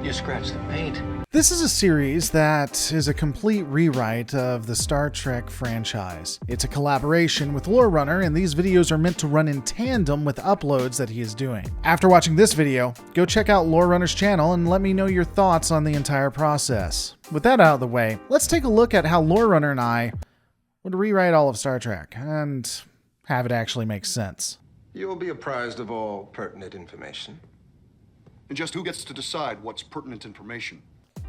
You scratch the paint. This is a series that is a complete rewrite of the Star Trek franchise. It's a collaboration with Lore Runner, and these videos are meant to run in tandem with uploads that he is doing. After watching this video, go check out Lore Runner's channel and let me know your thoughts on the entire process. With that out of the way, let's take a look at how Lore Runner and I would rewrite all of Star Trek and have it actually make sense. You will be apprised of all pertinent information. And just who gets to decide what's pertinent information?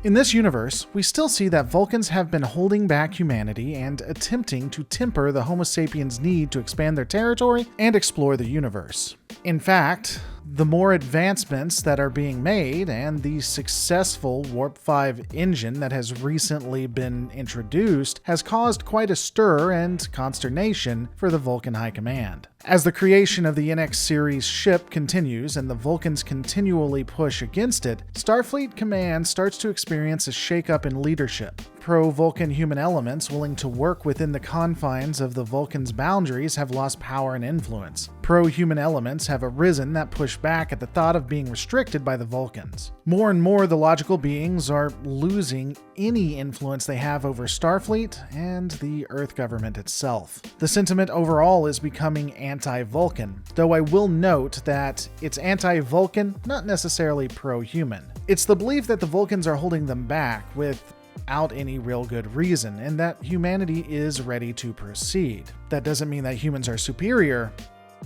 In this universe, we still see that Vulcans have been holding back humanity and attempting to temper the Homo sapiens' need to expand their territory and explore the universe. In fact, the more advancements that are being made and the successful Warp 5 engine that has recently been introduced has caused quite a stir and consternation for the Vulcan High Command. As the creation of the NX series ship continues and the Vulcans continually push against it, Starfleet Command starts to experience a shakeup in leadership. Pro-Vulcan human elements willing to work within the confines of the Vulcans' boundaries have lost power and influence. Pro-human elements have arisen that push back at the thought of being restricted by the Vulcans. More and more, the logical beings are losing any influence they have over Starfleet and the Earth government itself. The sentiment overall is becoming anti-Vulcan, though I will note that it's anti-Vulcan, not necessarily pro-human. It's the belief that the Vulcans are holding them back without any real good reason, and that humanity is ready to proceed. That doesn't mean that humans are superior,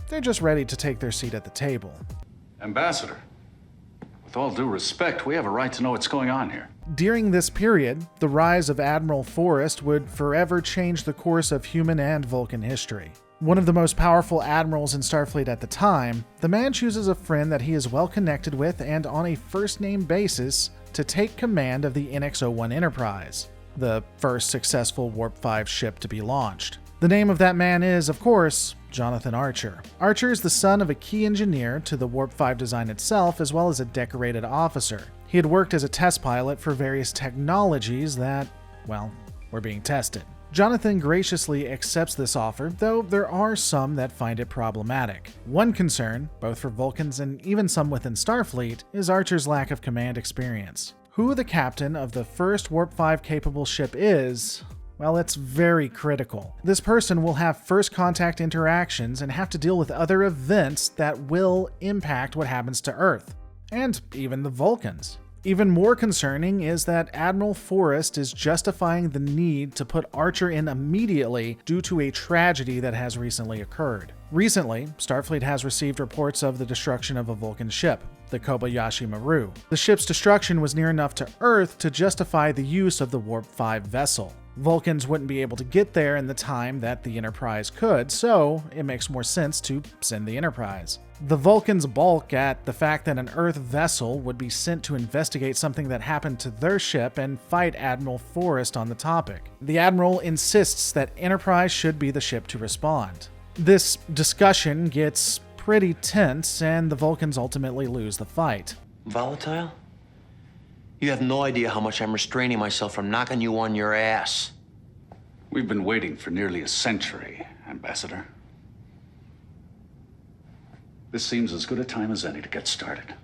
they're just ready to take their seat at the table. Ambassador, with all due respect, we have a right to know what's going on here. During this period, the rise of Admiral Forrest would forever change the course of human and Vulcan history. One of the most powerful admirals in Starfleet at the time, the man chooses a friend that he is well connected with and on a first-name basis to take command of the NX-01 Enterprise, the first successful Warp 5 ship to be launched. The name of that man is, of course, Jonathan Archer. Archer is the son of a key engineer to the Warp 5 design itself, as well as a decorated officer. He had worked as a test pilot for various technologies that, well, were being tested. Jonathan graciously accepts this offer, though there are some that find it problematic. One concern, both for Vulcans and even some within Starfleet, is Archer's lack of command experience. Who the captain of the first Warp 5 capable ship is, well, it's very critical. This person will have first contact interactions and have to deal with other events that will impact what happens to Earth, and even the Vulcans. Even more concerning is that Admiral Forrest is justifying the need to put Archer in immediately due to a tragedy that has recently occurred. Recently, Starfleet has received reports of the destruction of a Vulcan ship, the Kobayashi Maru. The ship's destruction was near enough to Earth to justify the use of the Warp 5 vessel. Vulcans wouldn't be able to get there in the time that the Enterprise could, so it makes more sense to send the Enterprise. The Vulcans balk at the fact that an Earth vessel would be sent to investigate something that happened to their ship and fight Admiral Forrest on the topic. The Admiral insists that Enterprise should be the ship to respond. This discussion gets pretty tense, and the Vulcans ultimately lose the fight. Volatile? You have no idea how much I'm restraining myself from knocking you on your ass. We've been waiting for nearly a century, Ambassador. This seems as good a time as any to get started.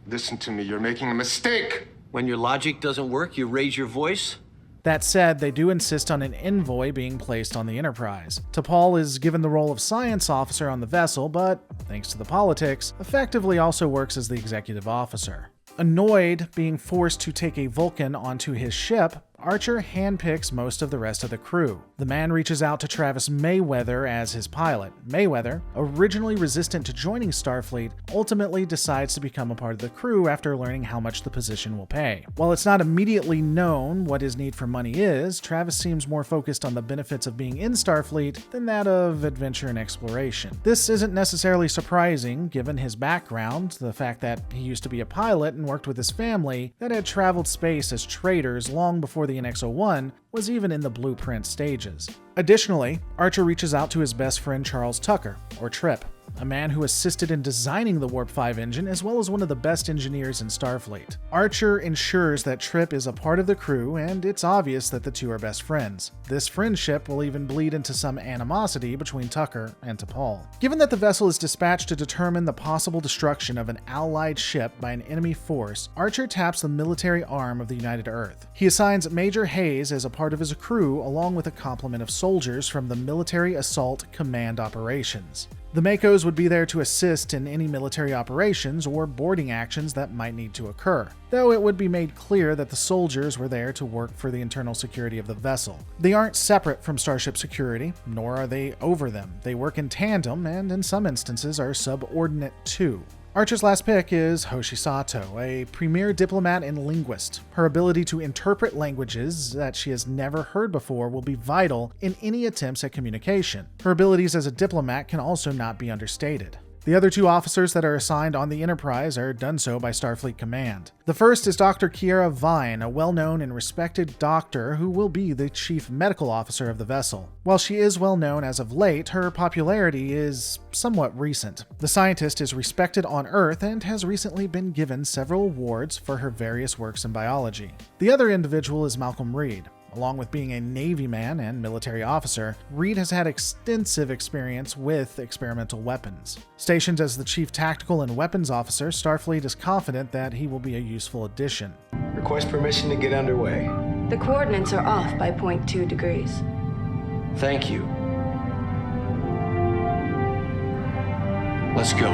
Listen to me, you're making a mistake! When your logic doesn't work, you raise your voice? That said, they do insist on an envoy being placed on the Enterprise. T'Pol is given the role of science officer on the vessel, but, thanks to the politics, effectively also works as the executive officer. Annoyed being forced to take a Vulcan onto his ship, Archer handpicks most of the rest of the crew. The man reaches out to Travis Mayweather as his pilot. Mayweather, originally resistant to joining Starfleet, ultimately decides to become a part of the crew after learning how much the position will pay. While it's not immediately known what his need for money is, Travis seems more focused on the benefits of being in Starfleet than that of adventure and exploration. This isn't necessarily surprising given his background, the fact that he used to be a pilot and worked with his family that had traveled space as traders long before the NX-01 was even in the blueprint stages. Additionally, Archer reaches out to his best friend Charles Tucker, or Trip. a man who assisted in designing the Warp 5 engine as well as one of the best engineers in Starfleet. Archer ensures that Trip is a part of the crew, and it's obvious that the two are best friends. This friendship will even bleed into some animosity between Tucker and T'Pol. Given that the vessel is dispatched to determine the possible destruction of an Allied ship by an enemy force, Archer taps the military arm of the United Earth. He assigns Major Hayes as a part of his crew along with a complement of soldiers from the Military Assault Command Operations. The Makos would be there to assist in any military operations or boarding actions that might need to occur, though it would be made clear that the soldiers were there to work for the internal security of the vessel. They aren't separate from Starship security, nor are they over them. They work in tandem and in some instances are subordinate to. Archer's last pick is Hoshi Sato, a premier diplomat and linguist. Her ability to interpret languages that she has never heard before will be vital in any attempts at communication. Her abilities as a diplomat can also not be understated. The other two officers that are assigned on the Enterprise are done so by Starfleet Command. The first is Dr. Kiera Vine, a well-known and respected doctor who will be the chief medical officer of the vessel. While she is well known as of late, her popularity is somewhat recent. The scientist is respected on Earth and has recently been given several awards for her various works in biology. The other individual is Malcolm Reed. Along with being a Navy man and military officer, Reed has had extensive experience with experimental weapons. Stationed as the Chief Tactical and Weapons Officer, Starfleet is confident that he will be a useful addition. Request permission to get underway. The coordinates are off by 0.2 degrees. Thank you. Let's go.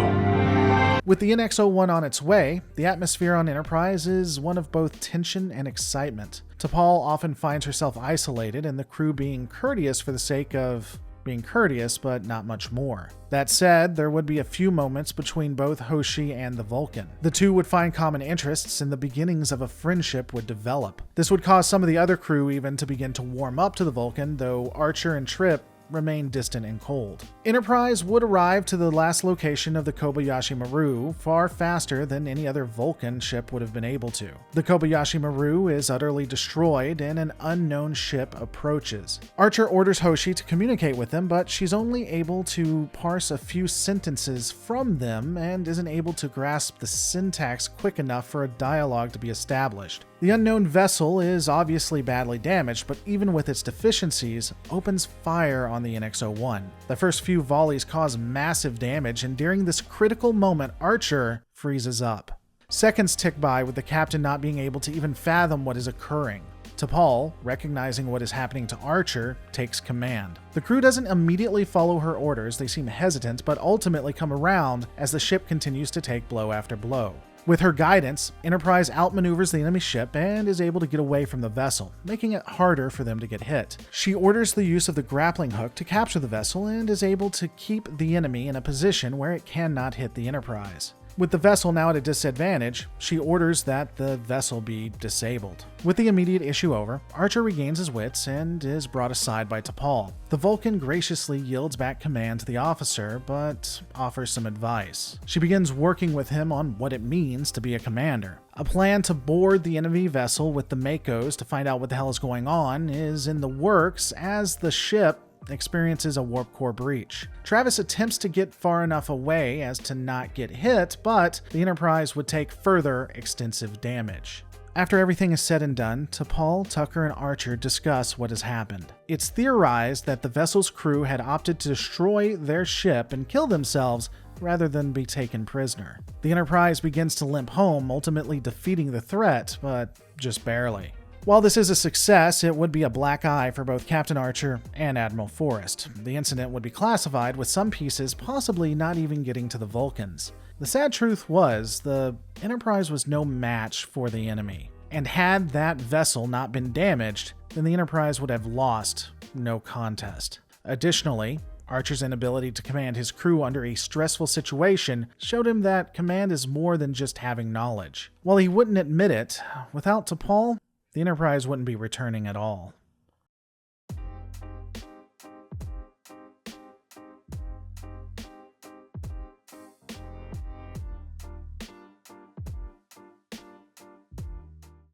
With the NX-01 on its way, the atmosphere on Enterprise is one of both tension and excitement. T'Pol often finds herself isolated, and the crew being courteous for the sake of being courteous, but not much more. That said, there would be a few moments between both Hoshi and the Vulcan. The two would find common interests, and the beginnings of a friendship would develop. This would cause some of the other crew even to begin to warm up to the Vulcan, though Archer and Trip remain distant and cold. Enterprise would arrive to the last location of the Kobayashi Maru far faster than any other Vulcan ship would have been able to. The Kobayashi Maru is utterly destroyed and an unknown ship approaches. Archer orders Hoshi to communicate with them, but she's only able to parse a few sentences from them and isn't able to grasp the syntax quick enough for a dialogue to be established. The unknown vessel is obviously badly damaged, but even with its deficiencies, opens fire on the NX-01. The first few volleys cause massive damage, and during this critical moment, Archer freezes up. Seconds tick by with the captain not being able to even fathom what is occurring. T'Pol, recognizing what is happening to Archer, takes command. The crew doesn't immediately follow her orders, they seem hesitant, but ultimately come around as the ship continues to take blow after blow. With her guidance, Enterprise outmaneuvers the enemy ship and is able to get away from the vessel, making it harder for them to get hit. She orders the use of the grappling hook to capture the vessel and is able to keep the enemy in a position where it cannot hit the Enterprise. With the vessel now at a disadvantage, she orders that the vessel be disabled. With the immediate issue over, Archer regains his wits and is brought aside by T'Pol. The Vulcan graciously yields back command to the officer, but offers some advice. She begins working with him on what it means to be a commander. A plan to board the enemy vessel with the Makos to find out what the hell is going on is in the works as the ship experiences a warp core breach. Travis attempts to get far enough away as to not get hit, but the Enterprise would take further extensive damage. After everything is said and done, T'Pol, Tucker, and Archer discuss what has happened. It's theorized that the vessel's crew had opted to destroy their ship and kill themselves rather than be taken prisoner. The Enterprise begins to limp home, ultimately defeating the threat, but just barely. While this is a success, it would be a black eye for both Captain Archer and Admiral Forrest. The incident would be classified, with some pieces possibly not even getting to the Vulcans. The sad truth was, the Enterprise was no match for the enemy, and had that vessel not been damaged, then the Enterprise would have lost no contest. Additionally, Archer's inability to command his crew under a stressful situation showed him that command is more than just having knowledge. While he wouldn't admit it, without T'Pol, the Enterprise wouldn't be returning at all.